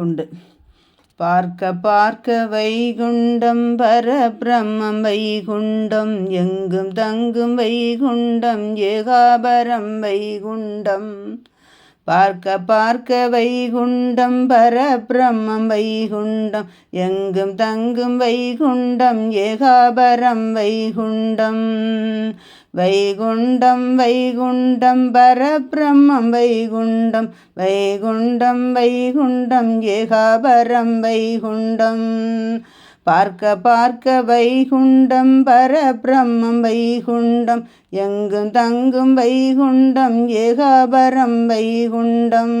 உண்டு. பார்க்க பார்க்க வைகுண்டம் பரபிரம்மம் வைகுண்டம் எங்கும் தங்கும் வைகுண்டம் ஏகாபரம் வைகுண்டம். பார்க்க பார்க்க வைகுண்டம் பரபிரம்மம் வைகுண்டம் எங்கும் தங்கும் வைகுண்டம் ஏகாபரம் வைகுண்டம். வைகுண்டம் வைகுண்டம் பரபிரம்மம் வைகுண்டம் வைகுண்டம் வைகுண்டம் ஏகாபரம் வைகுண்டம். பார்க்க பார்க்க வைகுண்டம் பரபிரம்மம் வைகுண்டம் எங்கும் தங்கும் வைகுண்டம் ஏகாபரம் வைகுண்டம்.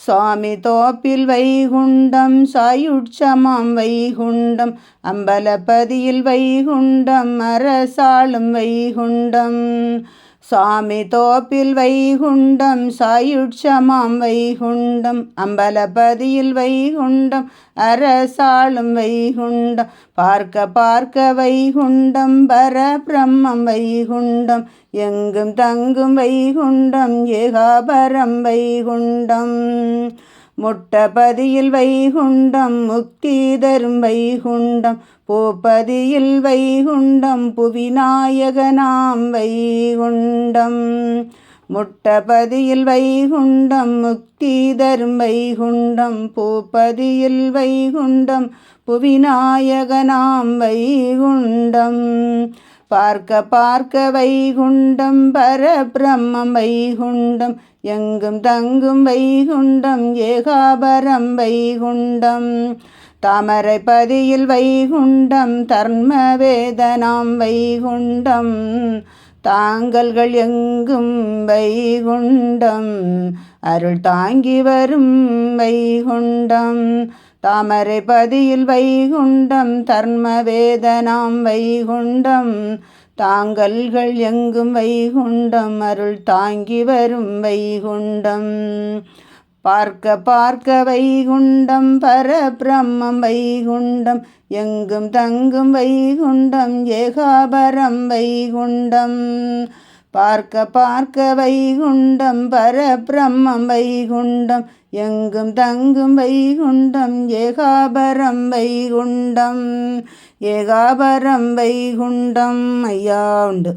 சுவாமி தோப்பில் வைகுண்டம் சாயுட்சமாம் வைகுண்டம் அம்பலபதியில் வைகுண்டம் அரசாளும் வைகுண்டம். சுவாமி தோப்பில் வைகுண்டம் சாயுட்சமாம் வைகுண்டம் அம்பலபதியில் வைகுண்டம் அரசாளும் வைகுண்டம். பார்க்க பார்க்க வைகுண்டம் பரபிரம்மம் வைகுண்டம் எங்கும் தங்கும் வைகுண்டம் ஏகாபரம் வைகுண்டம். முட்டபதியில் வைகுண்டம் முக்தி தரும் வைகுண்டம் பூப்பதியில் வைகுண்டம் புவிநாயகனாம் வைகுண்டம். முட்டபதியில் வைகுண்டம் முக்தி தரும் வைகுண்டம் பூப்பதியில் வைகுண்டம் புவிநாயகனாம் வைகுண்டம். பார்க்க பார்க்க வைகுண்டம் பரபிரம்மம் வைகுண்டம் எங்கும் தங்கும் வைகுண்டம் ஏகாபரம் வைகுண்டம். தாமரை பதியில் வைகுண்டம் தர்ம வேதனாம் வைகுண்டம் தாங்கல்கள் எங்கும் வைகுண்டம் அருள் தாங்கி வரும் வைகுண்டம். தாமரை பதியில் வைகுண்டம் தர்ம வேதனாம் வைகுண்டம் தாங்கல்கள் எங்கும் வைகுண்டம் அருள் தாங்கி வரும் வைகுண்டம். பார்க்க பார்க்க வைகுண்டம் பரபிரம்மம் வைகுண்டம் எங்கும் தங்கும் வைகுண்டம் ஏகாபரம் வைகுண்டம். பார்க்க பார்க்க வைகுண்டம் பரபிரம்மம் வைகுண்டம் எங்கும் தங்கும் வைகுண்டம் ஏகாபரம் வைகுண்டம் ஏகாபரம் வைகுண்டம். ஐயா உண்டு.